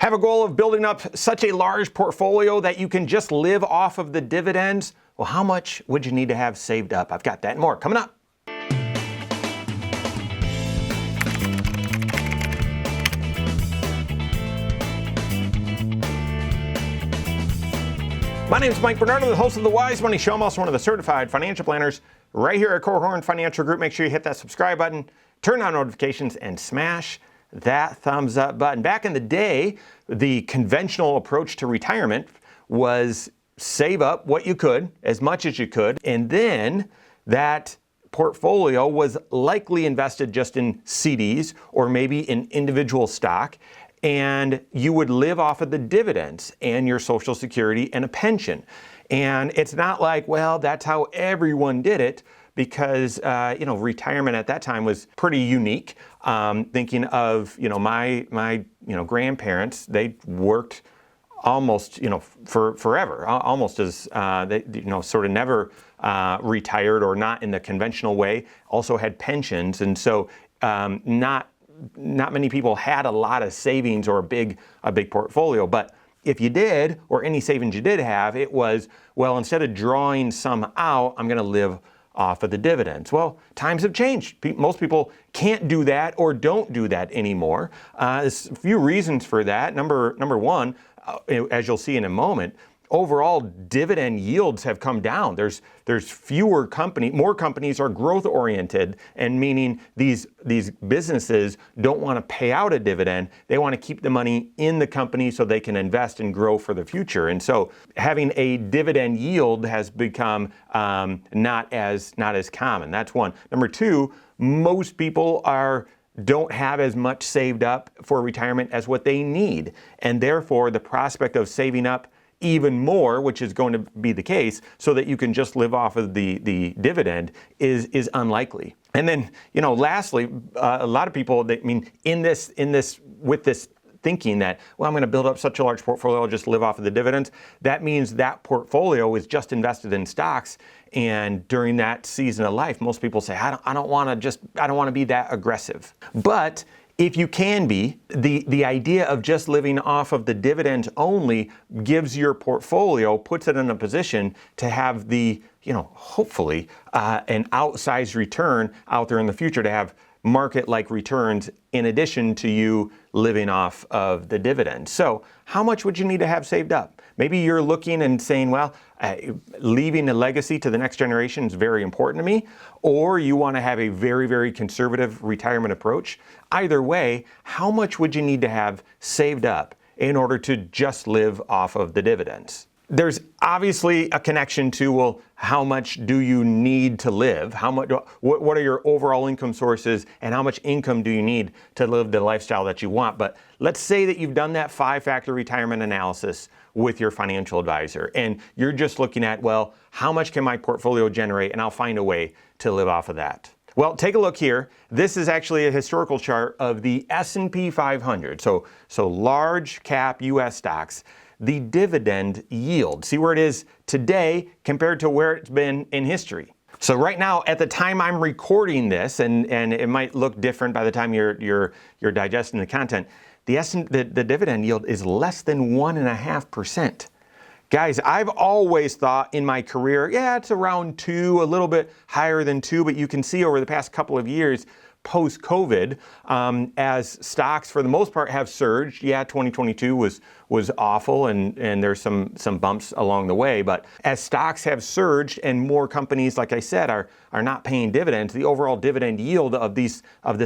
Have a goal of building up such a large portfolio that you can just live off of the dividends? Well, how much would you need to have saved up? I've got that and more coming up. My name is Mike Bernardo, the host of the Wise Money Show. I'm also one of the certified financial planners right here at Korhorn Financial Group. Make sure you hit that subscribe button, turn on notifications, and smash that thumbs up button. Back in the day, the conventional approach to retirement was save up what you could, as much as you could, and then that portfolio was likely invested just in CDs or maybe in individual stock, and you would live off of the dividends and your Social Security and a pension. And it's not like, well, that's how everyone did it, because retirement at that time was pretty unique. Thinking of my grandparents, they worked almost for forever, almost as they sort of never retired, or not in the conventional way. Also had pensions, and so not many people had a lot of savings or a big portfolio. But if you did, or any savings you did have, it was, well, instead of drawing some out, I'm going to live off of the dividends. Well, times have changed. Most people can't do that or don't do that anymore. There's a few reasons for that. Number one, as you'll see in a moment, overall dividend yields have come down. There's fewer companies, more companies are growth oriented, and meaning these businesses don't want to pay out a dividend. They want to keep the money in the company so they can invest and grow for the future. And so having a dividend yield has become not as common. That's one. Number two, most people don't have as much saved up for retirement as what they need, and therefore the prospect of saving up even more, which is going to be the case, so that you can just live off of the dividend is unlikely. And then, lastly, a lot of people, in this with this thinking that, well, I'm going to build up such a large portfolio, I'll just live off of the dividends. That means that portfolio is just invested in stocks. And during that season of life, most people say, I don't want to be that aggressive. But if you can be, the idea of just living off of the dividends only gives your portfolio, puts it in a position to have the, hopefully an outsized return out there in the future, to have market-like returns in addition to you living off of the dividends. So how much would you need to have saved up? Maybe you're looking and saying, well, leaving a legacy to the next generation is very important to me, or you want to have a very, very conservative retirement approach. Either way, how much would you need to have saved up in order to just live off of the dividends? There's obviously a connection to, well, how much do you need to live? What are your overall income sources, and how much income do you need to live the lifestyle that you want? But let's say that you've done that 5-factor retirement analysis with your financial advisor, and you're just looking at, well, how much can my portfolio generate, and I'll find a way to live off of that. Well, take a look here. This is actually a historical chart of the S&P 500, so large cap U.S. stocks. The dividend yield. See where it is today compared to where it's been in history. So right now, at the time I'm recording this, and it might look different by the time you're digesting the content, the dividend yield is less than 1.5%. Guys, I've always thought in my career, it's around 2, a little bit higher than 2, but you can see over the past couple of years, post-COVID, as stocks for the most part have surged. 2022 was awful, and there's some bumps along the way. But as stocks have surged and more companies, like I said, are not paying dividends, the overall dividend yield of this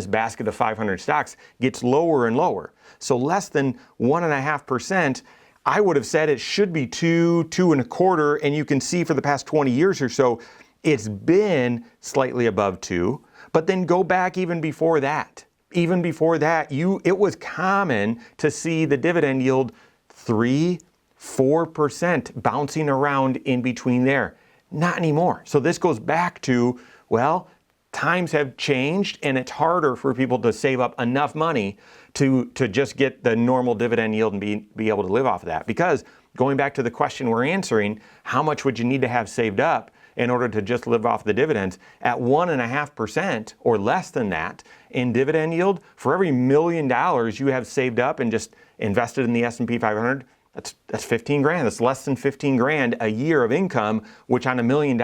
basket of 500 stocks gets lower and lower. So less than 1.5%. I would have said it should be 2.25, and you can see for the past 20 years or so, it's been slightly above 2. But then go back even before that. It was common to see the dividend yield 3-4% bouncing around in between there. Not anymore. So this goes back to, well, times have changed, and it's harder for people to save up enough money to just get the normal dividend yield and be able to live off of that. Because going back to the question we're answering, how much would you need to have saved up in order to just live off the dividends? At 1.5% or less than that in dividend yield, for every $1 million you have saved up in just invested in the S&P 500, that's 15 grand. That's less than 15 grand a year of income, which on $1 million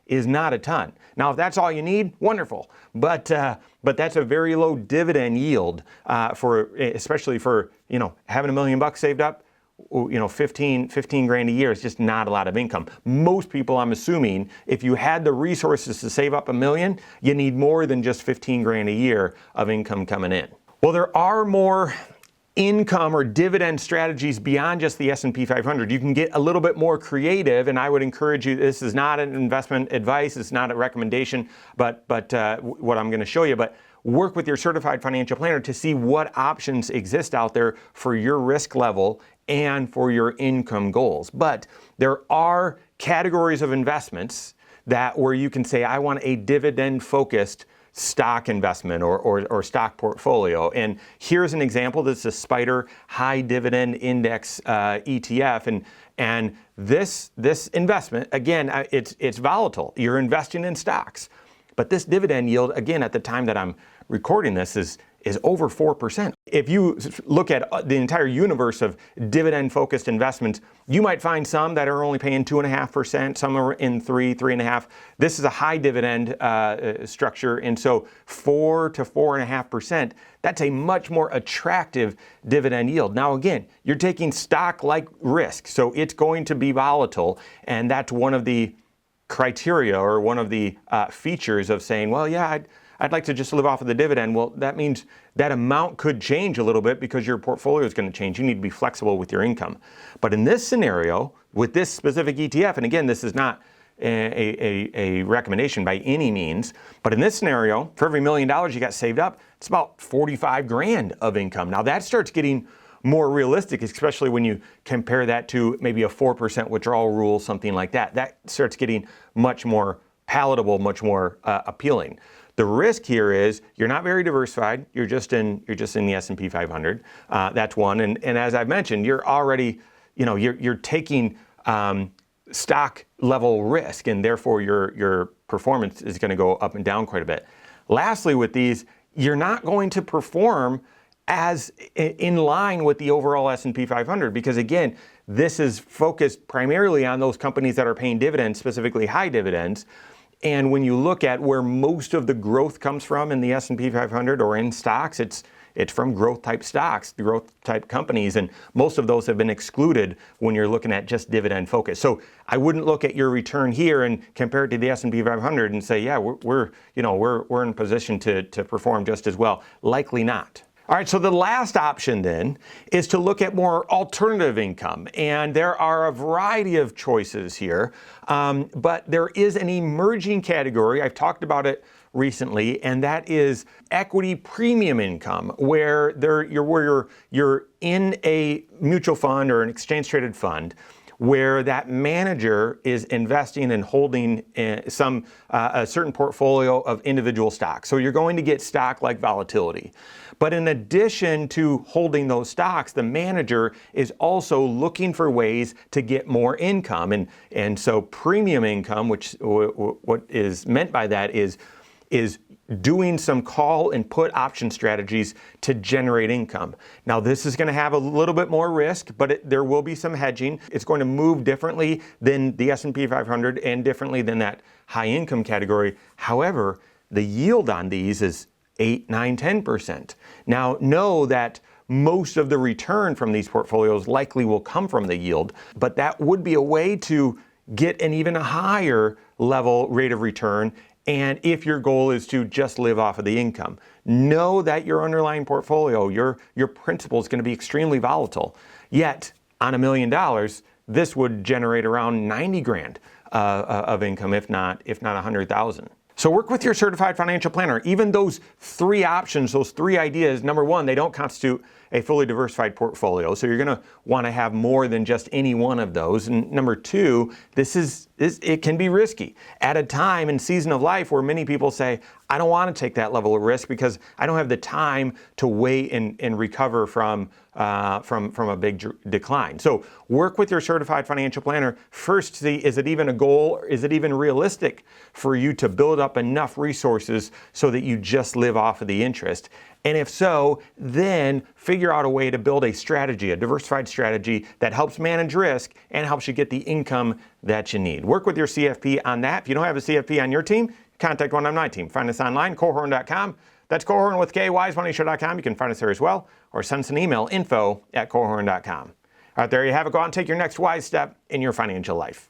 is not a ton. Now, if that's all you need, wonderful. But that's a very low dividend yield especially for having $1 million saved up. 15 grand a year is just not a lot of income. Most people, I'm assuming, if you had the resources to save up $1 million, you need more than just 15 grand a year of income coming in. Well, there are more income or dividend strategies beyond just the S&P 500. You can get a little bit more creative, and I would encourage you, this is not an investment advice, it's not a recommendation, but what I'm going to show you, but work with your certified financial planner to see what options exist out there for your risk level and for your income goals. But there are categories of investments where you can say, I want a dividend focused stock investment or stock portfolio. And here's an example. This is a Spider High Dividend Index ETF. And this investment, again, it's volatile. You're investing in stocks. But this dividend yield, again, at the time that I'm recording this, is over 4%. If you look at the entire universe of dividend-focused investments, you might find some that are only paying 2.5%, some are in 3.5%. This is a high dividend structure, and so 4 to 4.5%. That's a much more attractive dividend yield. Now, again, you're taking stock-like risk, so it's going to be volatile, and that's one of the criteria or one of the features of saying, well, yeah, I'd like to just live off of the dividend. Well, that means that amount could change a little bit because your portfolio is going to change. You need to be flexible with your income. But in this scenario, with this specific ETF, and again, this is not a recommendation by any means, but in this scenario, for every $1 million you got saved up, it's about 45 grand of income. Now that starts getting more realistic, especially when you compare that to maybe a 4% withdrawal rule, something like that. That starts getting much more palatable, much more appealing. The risk here is you're not very diversified. You're just in the S&P 500. That's one. And as I've mentioned, you're already, you're taking stock level risk, and therefore your performance is going to go up and down quite a bit. Lastly, with these, you're not going to perform as in line with the overall S&P 500 because, again, this is focused primarily on those companies that are paying dividends, specifically high dividends. And when you look at where most of the growth comes from in the S&P 500 or in stocks, it's from growth type stocks, growth type companies, and most of those have been excluded when you're looking at just dividend focus. So I wouldn't look at your return here and compare it to the S&P 500 and say, yeah, we're in position to perform just as well. Likely not. All right, so the last option then is to look at more alternative income. And there are a variety of choices here, but there is an emerging category. I've talked about it recently, and that is equity premium income, where you're in a mutual fund or an exchange traded fund where that manager is investing and holding a certain portfolio of individual stocks. So you're going to get stock-like volatility. But in addition to holding those stocks, the manager is also looking for ways to get more income. And so premium income, which what is meant by that is doing some call and put option strategies to generate income. Now, this is going to have a little bit more risk, but there will be some hedging. It's going to move differently than the S&P 500 and differently than that high income category. However, the yield on these is 8, 9, 10%. Now, know that most of the return from these portfolios likely will come from the yield, but that would be a way to get an even higher level rate of return. And if your goal is to just live off of the income, know that your underlying portfolio, your principal is going to be extremely volatile. Yet, on $1 million, this would generate around 90 grand of income, if not 100,000. So work with your certified financial planner. Even those three options, those three ideas, number one, they don't constitute a fully diversified portfolio. So you're going to want to have more than just any one of those. And number two, it can be risky at a time and season of life where many people say, I don't want to take that level of risk because I don't have the time to wait and recover from a big decline. So work with your certified financial planner first to see, is it even a goal? Is it even realistic for you to build up enough resources so that you just live off of the interest? And if so, then figure out a way to build a strategy, a diversified strategy that helps manage risk and helps you get the income that you need. Work with your CFP on that. If you don't have a CFP on your team, contact one of my team. Find us online, Korhorn.com. That's Korhorn with K, wisemoneyshow.com. You can find us there as well, or send us an email, info@Korhorn.com. All right, there you have it. Go out and take your next wise step in your financial life.